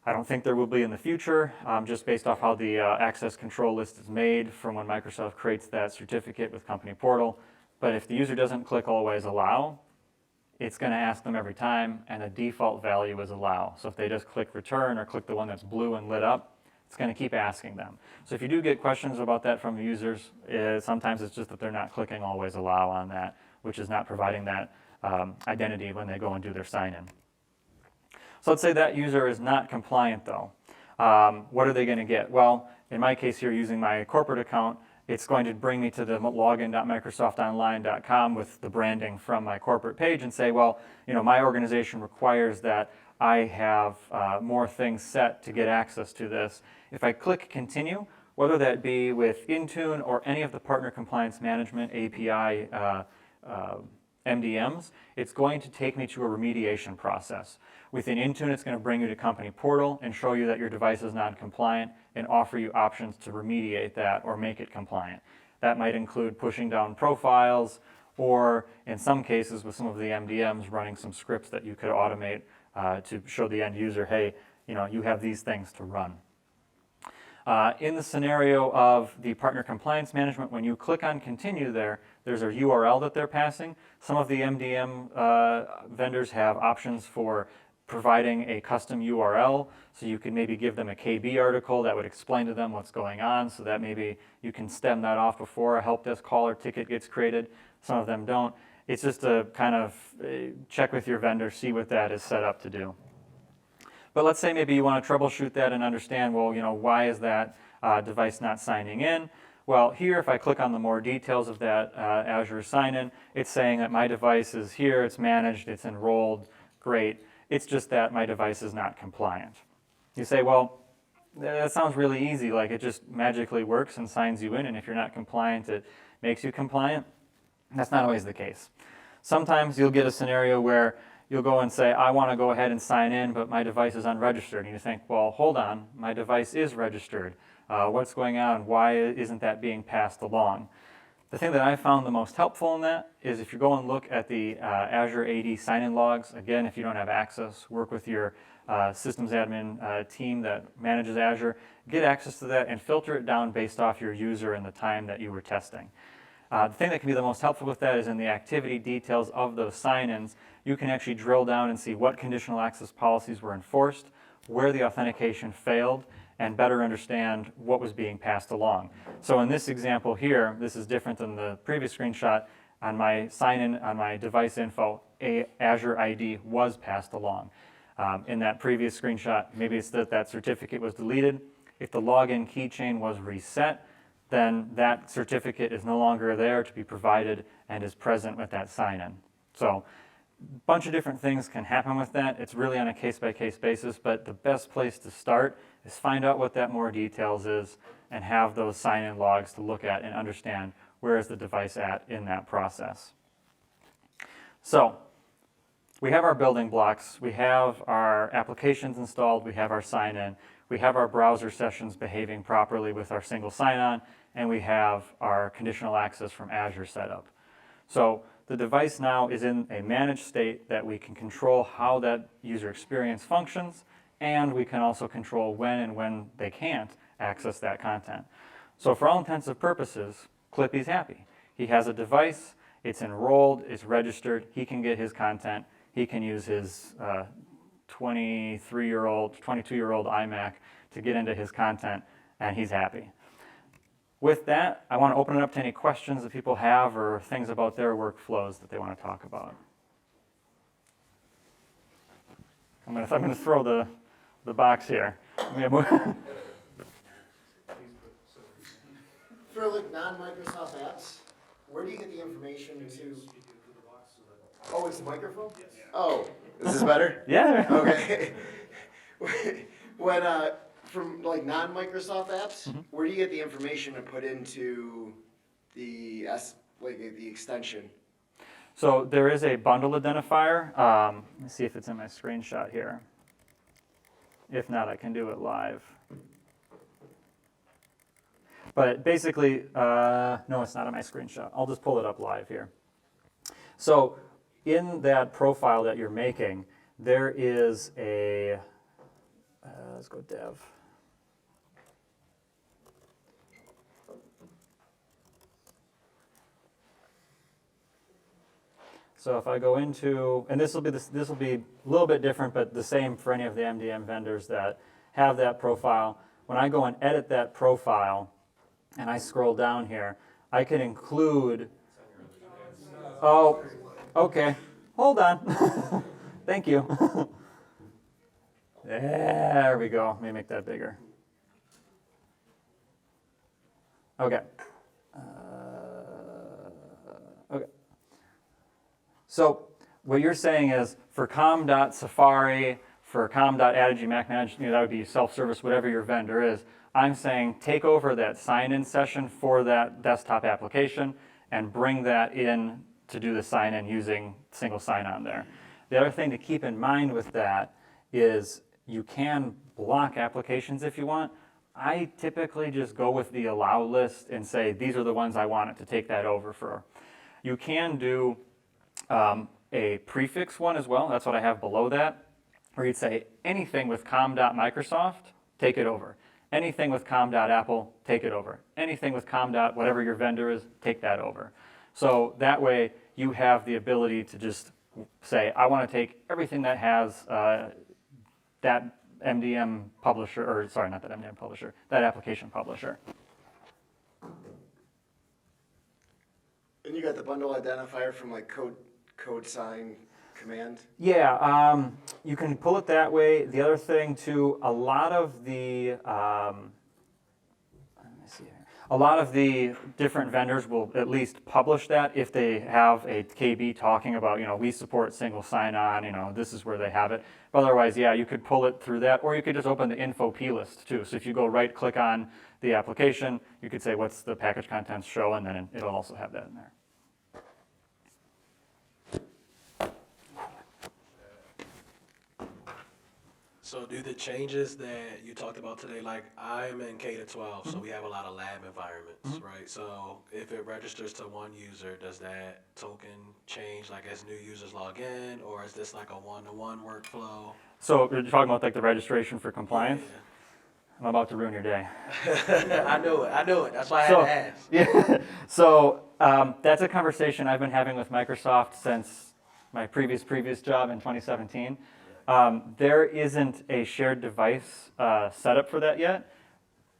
I don't think there will be in the future, just based off how the access control list is made from when Microsoft creates that certificate with Company Portal. But if the user doesn't click always allow, it's going to ask them every time, and the default value is allow. So if they just click return or click the one that's blue and lit up, it's going to keep asking them. So if you do get questions about that from users, sometimes it's just that they're not clicking always allow on that, which is not providing that identity when they go and do their sign-in. So let's say that user is not compliant though. What are they going to get? Well, in my case here, using my corporate account, it's going to bring me to the login.microsoftonline.com with the branding from my corporate page and say, well, my organization requires that I have more things set to get access to this. If I click continue, whether that be with Intune or any of the partner compliance management API MDMs, it's going to take me to a remediation process. Within Intune, it's going to bring you to Company Portal and show you that your device is non-compliant and offer you options to remediate that or make it compliant. That might include pushing down profiles or, in some cases, with some of the MDMs, running some scripts that you could automate to show the end user, hey, you have these things to run. In the scenario of the partner compliance management, when you click on continue there's a URL that they're passing. Some of the MDM vendors have options for providing a custom URL, so you can maybe give them a KB article that would explain to them what's going on, so that maybe you can stem that off before a help desk call or ticket gets created. Some of them don't. It's just a kind of check with your vendor, see what that is set up to do. But let's say maybe you want to troubleshoot that and understand, well, why is that device not signing in? Well, here, if I click on the more details of that Azure sign-in, it's saying that my device is here, it's managed, it's enrolled, great. It's just that my device is not compliant. You say, well, that sounds really easy, like it just magically works and signs you in, and if you're not compliant, it makes you compliant. That's not always the case. Sometimes you'll get a scenario where you'll go and say, I want to go ahead and sign in, but my device is unregistered. And you think, well, hold on, my device is registered. What's going on? Why isn't that being passed along? The thing that I found the most helpful in that is if you go and look at the Azure AD sign-in logs, again, if you don't have access, work with your systems admin team that manages Azure, get access to that and filter it down based off your user and the time that you were testing. The thing that can be the most helpful with that is in the activity details of those sign-ins, you can actually drill down and see what conditional access policies were enforced, where the authentication failed, and better understand what was being passed along. So in this example here, this is different than the previous screenshot. On my sign-in, on my device info, a Azure ID was passed along. In that previous screenshot, maybe it's that that certificate was deleted. If the login keychain was reset, then that certificate is no longer there to be provided and is present with that sign-in. So a bunch of different things can happen with that. It's really on a case-by-case basis, but the best place to start is find out what that more details is and have those sign-in logs to look at and understand where is the device at in that process. So we have our building blocks, we have our applications installed, we have our sign-in, we have our browser sessions behaving properly with our single sign-on, and we have our conditional access from Azure set up. So the device now is in a managed state that we can control how that user experience functions, and we can also control when and when they can't access that content. So for all intents and purposes, Clippy's happy. He has a device, it's enrolled, it's registered, he can get his content, he can use his 22-year-old iMac to get into his content, and he's happy. With that, I want to open it up to any questions that people have or things about their workflows that they want to talk about. I'm going to throw the box here. For like non-Microsoft apps, where do you get the information to? Oh, it's the microphone? Yes. Oh, is this better? Yeah. Okay. When from like non-Microsoft apps, where do you get the information to put into the the extension? So there is a bundle identifier. Let me see if it's in my screenshot here. If not, I can do it live. But basically, no, it's not on my screenshot. I'll just pull it up live here. So in that profile that you're making, there is a, let's go dev. So if I go into, and this will be a little bit different, but the same for any of the MDM vendors that have that profile. When I go and edit that profile, and I scroll down here, I can include, oh, okay, hold on. Thank you. There we go. Let me make that bigger. Okay. Okay. So what you're saying is for com.safari, for com.attitude Mac Manage, that would be self-service, whatever your vendor is. I'm saying take over that sign-in session for that desktop application and bring that in to do the sign-in using single sign-on there. The other thing to keep in mind with that is you can block applications if you want. I typically just go with the allow list and say these are the ones I want it to take that over for. You can do a prefix one as well. That's what I have below that, where you'd say anything with com.microsoft, take it over. Anything with com.apple, take it over. Anything with whatever your vendor is, take that over. So that way you have the ability to just say, I want to take everything that has that MDM publisher, or sorry, not that MDM publisher, that application publisher. And you got the bundle identifier from like code sign command? Yeah, you can pull it that way. The other thing too, a lot of the, let me see here. A lot of the different vendors will at least publish that if they have a KB talking about, we support single sign-on, this is where they have it. But otherwise, yeah, you could pull it through that, or you could just open the info P list too. So if you go right-click on the application, you could say, what's the package contents show, and then it'll also have that in there. So do the changes that you talked about today, like I'm in K-12, so we have a lot of lab environments, right? So if it registers to one user, does that token change like as new users log in, or is this like a one-to-one workflow? So you're talking about like the registration for compliance? I'm about to ruin your day. Yeah. I knew it. That's why I had to ask. Yeah. So that's a conversation I've been having with Microsoft since my previous job in 2017. There isn't a shared device setup for that yet,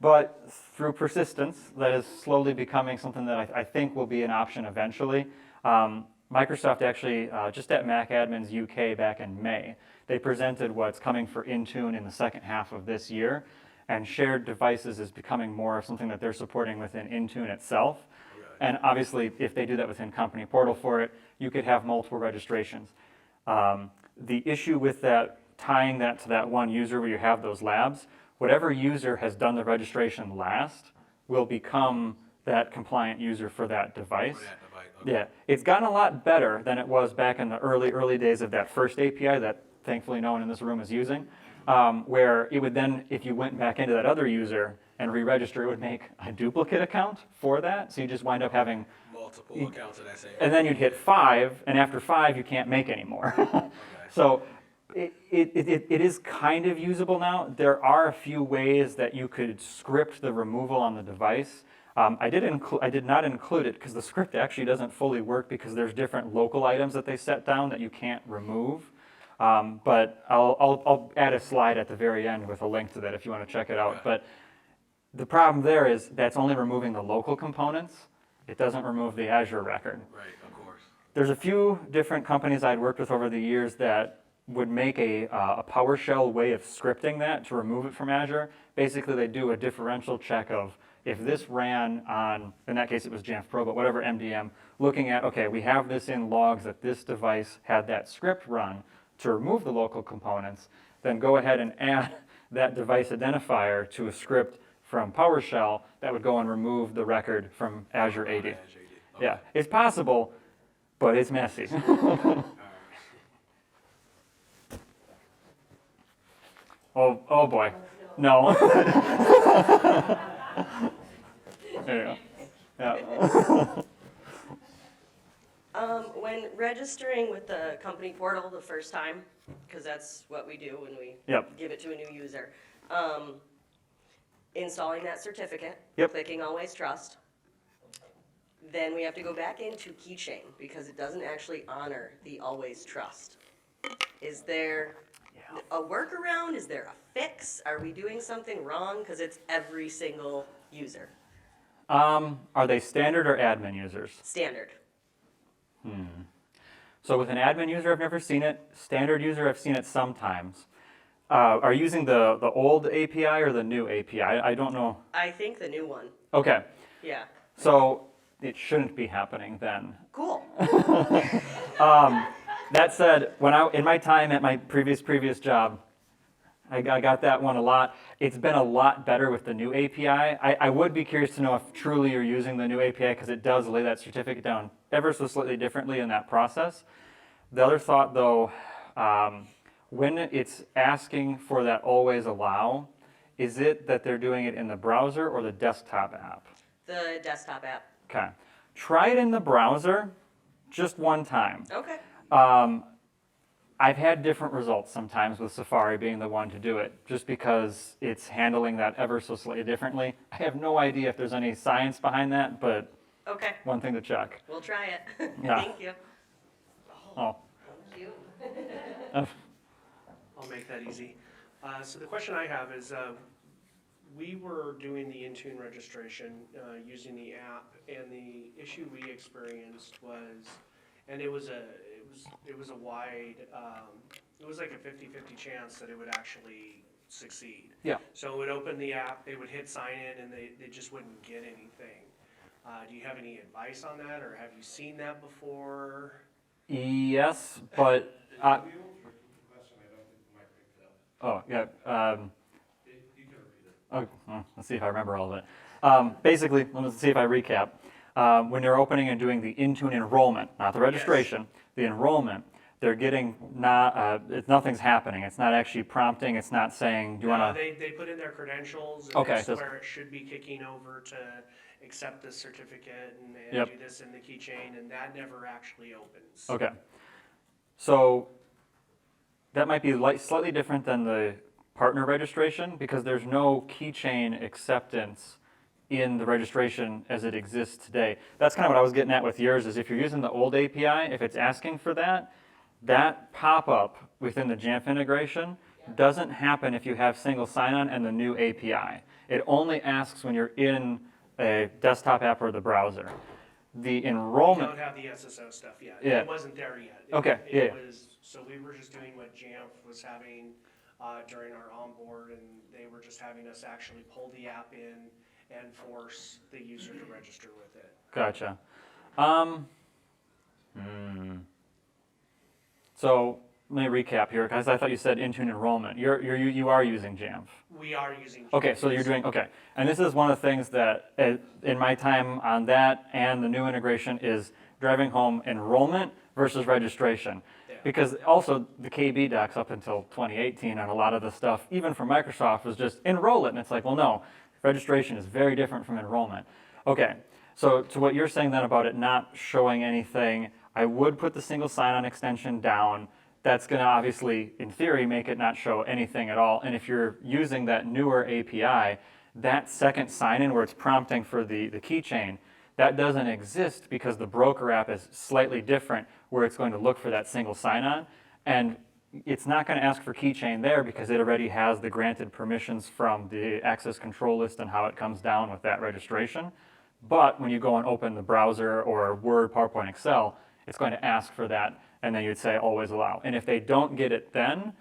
but through persistence, that is slowly becoming something that I think will be an option eventually. Microsoft actually, just at Mac Admins UK back in May, they presented what's coming for Intune in the second half of this year, and shared devices is becoming more of something that they're supporting within Intune itself. And obviously, if they do that within Company Portal for it, you could have multiple registrations. The issue with that, tying that to that one user where you have those labs, whatever user has done the registration last will become that compliant user for that device. Okay. Yeah, it's gotten a lot better than it was back in the early days of that first API that thankfully no one in this room is using, where it would then, if you went back into that other user and re-register, it would make a duplicate account for that, so you just wind up having Multiple accounts of that same. and then you'd hit 5, and after 5 you can't make any more. So it is kind of usable now. There are a few ways that you could script the removal on the device. I did not include it because the script actually doesn't fully work because there's different local items that they set down that you can't remove. But I'll add a slide at the very end with a link to that if you want to check it out. Okay. But the problem there is that's only removing the local components. It doesn't remove the Azure record. Right, of course. There's a few different companies I'd worked with over the years that would make a PowerShell way of scripting that to remove it from Azure. Basically, they do a differential check of if this ran on, in that case it was Jamf Pro, but whatever MDM, looking at, okay, we have this in logs that this device had that script run to remove the local components, then go ahead and add that device identifier to a script from PowerShell that would go and remove the record from Azure AD. Okay. Yeah, it's possible, but it's messy. Oh boy, no. There you go. Yeah. When registering with the company portal the first time, because that's what we do when we Yep. give it to a new user, installing that certificate, Yep. clicking Always Trust, then we have to go back into Keychain because it doesn't actually honor the Always Trust. Is there a workaround? Is there a fix? Are we doing something wrong? Because it's every single user. Are they standard or admin users? Standard. So with an admin user, I've never seen it. Standard user, I've seen it sometimes. Are you using the old API or the new API? I don't know. I think the new one. Okay, Yeah. so it shouldn't be happening then. Cool. That said, in my time at my previous job, I got that one a lot. It's been a lot better with the new API. I would be curious to know if truly you're using the new API because it does lay that certificate down ever so slightly differently in that process. The other thought though, when it's asking for that always allow, is it that they're doing it in the browser or the desktop app? The desktop app. Okay. Try it in the browser just one time. Okay. I've had different results sometimes with Safari being the one to do it, just because it's handling that ever so slightly differently. I have no idea if there's any science behind that, but Okay. one thing to check. We'll try it. Yeah. Thank you. Oh. Thank you. I'll make that easy. So the question I have is, we were doing the Intune registration using the app, and the issue we experienced was, and it was a wide, it was like a 50-50 chance that it would actually succeed. Yeah. So it would open the app, they would hit sign in, and they just wouldn't get anything. Do you have any advice on that, or have you seen that before? Yes, but oh yeah. Oh, well, let's see if I remember all of it. Basically, let's see if I recap. When they're opening and doing the Intune enrollment, not the registration, the enrollment, they're getting nothing's happening. It's not actually prompting. It's not saying, do you want to? They put in their credentials, and Okay, it's so- where it should be kicking over to accept this certificate and Yep. do this in the keychain, and that never actually opens. Okay. So that might be slightly different than the partner registration because there's no keychain acceptance in the registration as it exists today. That's kind of what I was getting at with yours is if you're using the old API, if it's asking for that, that pop-up within the Jamf integration doesn't happen if you have single sign-on and the new API. It only asks when you're in a desktop app or the browser. The We enrollment, don't have the SSO stuff yet. Yeah. It wasn't there yet. Okay, It yeah. was, so we were just doing what Jamf was having during our onboard, and they were just having us actually pull the app in and force the user to register with it. Gotcha. So let me recap here, because I thought you said Intune enrollment. You are using Jamf. We are using. Okay, so you're doing, okay. And this is one of the things that in my time on that and the new integration is driving home enrollment versus registration. Yeah. Because also the KB docs up until 2018 on a lot of the stuff, even from Microsoft, was just enroll it. And it's like, well, no, registration is very different from enrollment. Okay, so to what you're saying then about it not showing anything, I would put the single sign-on extension down. That's going to obviously, in theory, make it not show anything at all. And if you're using that newer API, that second sign-in where it's prompting for the keychain, that doesn't exist because the broker app is slightly different where it's going to look for that single sign-on. And it's not going to ask for keychain there because it already has the granted permissions from the access control list and how it comes down with that registration. But when you go and open the browser or Word, PowerPoint, Excel, it's going to ask for that, and then you'd say always allow. And if they don't get it then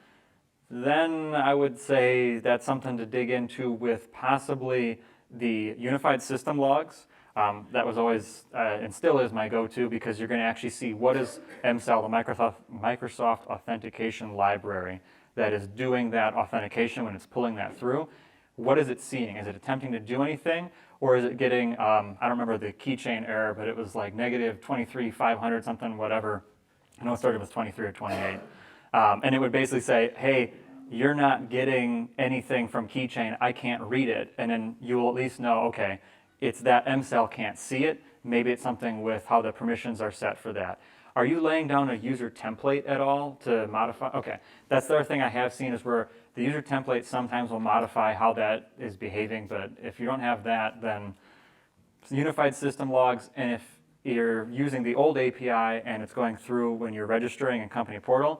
I would say that's something to dig into with possibly the unified system logs. That was always, and still is my go-to because you're going to actually see what is MSAL, the Microsoft Authentication Library, that is doing that authentication when it's pulling that through. What is it seeing? Is it attempting to do anything? Or is it getting, I don't remember the keychain error, but it was like negative 23,500 something, whatever. I know it started with 23 or 28. And it would basically say, hey, you're not getting anything from keychain, I can't read it. And then you will at least know, okay, it's that MSAL can't see it. Maybe it's something with how the permissions are set for that. Are you laying down a user template at all to modify? Okay, that's the other thing I have seen is where the user template sometimes will modify how that is behaving, but if you don't have that, then unified system logs, and if you're using the old API and it's going through when you're registering in company portal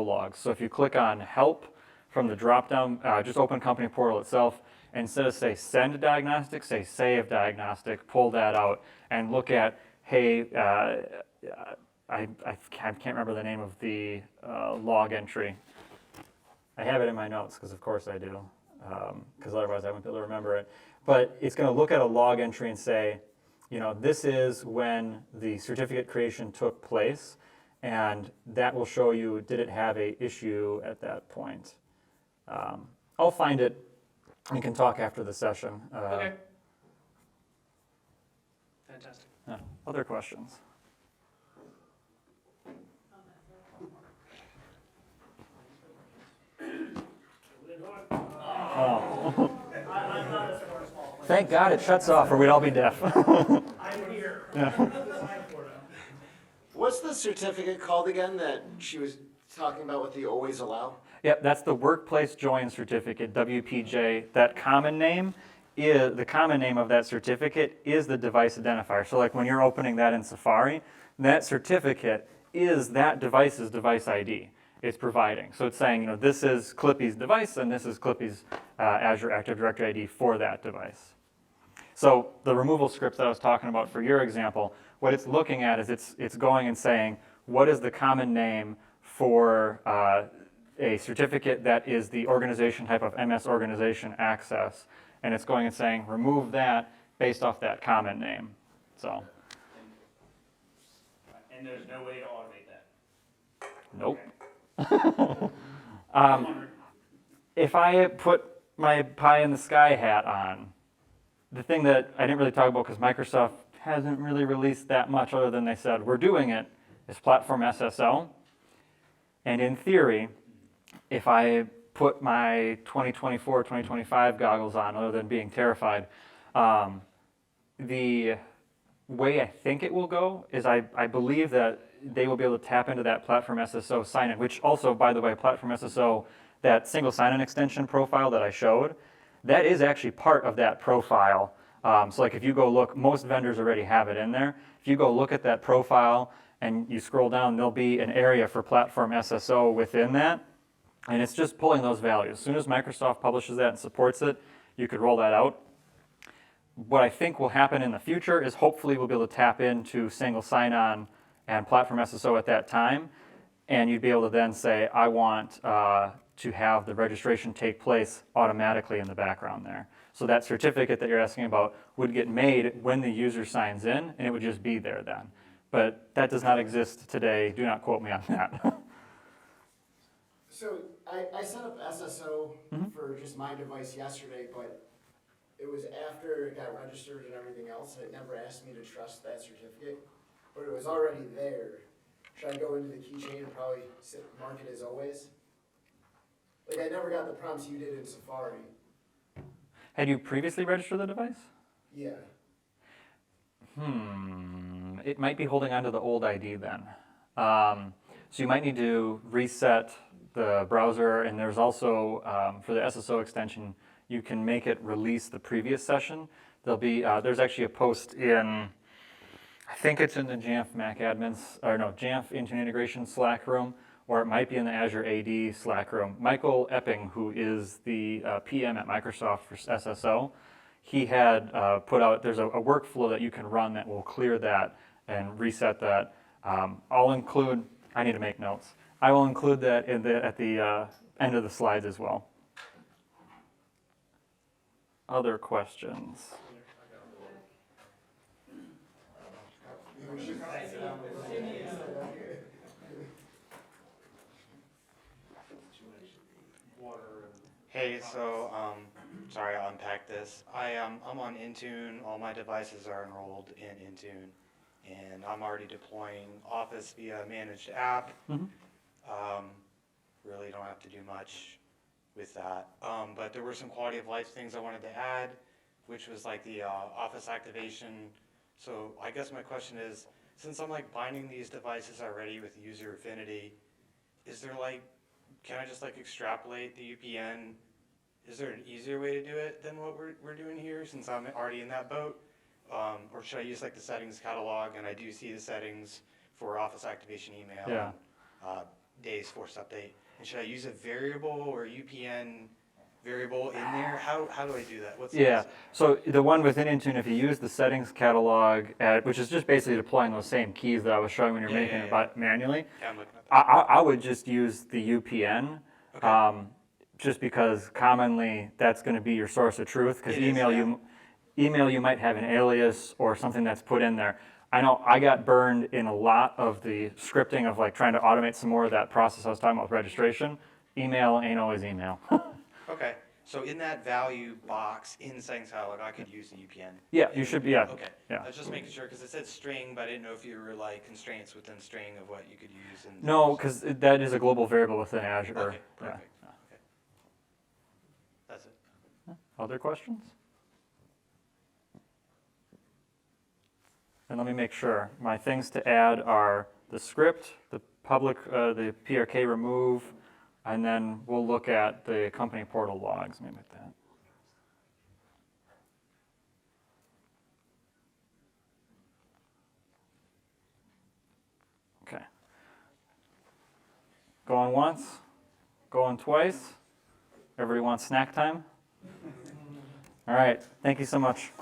logs. So if you click on help from the drop-down, just open company portal itself, and instead of say send diagnostic, say save diagnostic, pull that out and look at, hey, I can't remember the name of the log entry. I have it in my notes because of course I do, because otherwise I wouldn't be able to remember it. But it's going to look at a log entry and say, you know, this is when the certificate creation took place, and that will show you, did it have a issue at that point. I'll find it. We can talk after the session. Okay. Fantastic. Other questions? Oh. Thank God it shuts off or we'd all be deaf. I'm here. What's the certificate called again that she was talking about with the always allow? Yep, that's the Workplace Join Certificate, WPJ. That common name is, the common name of that certificate is the device identifier. So like when you're opening that in Safari, that certificate is that device's device ID it's providing. So it's saying, you know, this is Clippy's device and this is Clippy's Azure Active Directory ID for that device. So the removal script that I was talking about for your example, what it's looking at is it's going and saying, what is the common name for a certificate that is the organization type of MS organization access, and it's going and saying remove that based off that common name. So, And there's no way to automate that. nope. If I put my pie in the sky hat on, the thing that I didn't really talk about because Microsoft hasn't really released that much other than they said we're doing it, is platform SSO. And in theory, if I put my 2024, 2025 goggles on, other than being terrified, the way I think it will go is I believe that they will be able to tap into that platform SSO sign-in, which also, by the way, platform SSO, that single sign-in extension profile that I showed, that is actually part of that profile. So like if you go look, most vendors already have it in there. If you go look at that profile and you scroll down, there'll be an area for platform SSO within that. And it's just pulling those values. As soon as Microsoft publishes that and supports it, you could roll that out. What I think will happen in the future is hopefully we'll be able to tap into single sign-on and platform SSO at that time. And you'd be able to then say, I want to have the registration take place automatically in the background there. So that certificate that you're asking about would get made when the user signs in, and it would just be there then. But that does not exist today. Do not quote me on that. So I set up SSO for just my device yesterday, but it was after it got registered and everything else, and it never asked me to trust that certificate, but it was already there. Should I go into the keychain and probably mark it as always? Like I never got the prompts you did in Safari. Had you previously registered the device? Yeah. It might be holding on to the old ID then. So you might need to reset the browser, and there's also, for the SSO extension, you can make it release the previous session. There'll be, there's actually a post in, I think it's in the Jamf Mac admins, or no, Jamf Intune Integration Slack room, or it might be in the Azure AD Slack room. Michael Epping, who is the PM at Microsoft for SSO, he had put out, there's a workflow that you can run that will clear that and reset that. I'll include, I need to make notes. I will include that in at the end of the slides as well. Other questions? Hey, so sorry, I'll unpack this. I'm on Intune. All my devices are enrolled in Intune, and I'm already deploying Office via managed app. Really don't have to do much with that. But there were some quality of life things I wanted to add, which was like the Office activation. So I guess my question is, since I'm like binding these devices already with user affinity, is there like, can I just like extrapolate the UPN? Is there an easier way to do it than what we're doing here, since I'm already in that boat? Or should I use like the settings catalog, and I do see the settings for Office activation email, Yeah. days force update, and should I use a variable or UPN variable in there? How do I do that? What's Yeah, so the one within Intune, if you use the settings catalog, which is just basically deploying those same keys that I was showing when you're making it manually, Yeah, I'm looking at that. I would just use the UPN, Okay. just because commonly that's going to be your source of truth. Because It is, email you might have an alias or something that's put in there. I know I got burned in a lot of the scripting of like trying to automate some more of that process I was talking about with registration. Email ain't always email. Okay, so in that value box in settings catalog, I could use the UPN. Yeah, you should be. Yeah. Okay. Yeah. I was just making sure because it said string, but I didn't know if you were like constraints within string of what you could use. In No, because that is a global variable within Azure. Okay, Yeah. perfect. Okay. That's it. Other questions? And let me make sure. My things to add are the script, the public, the PRK remove, and then we'll look at the company portal logs. Let me make that. Okay. Going once, going twice. Everybody wants snack time? All right, thank you so much.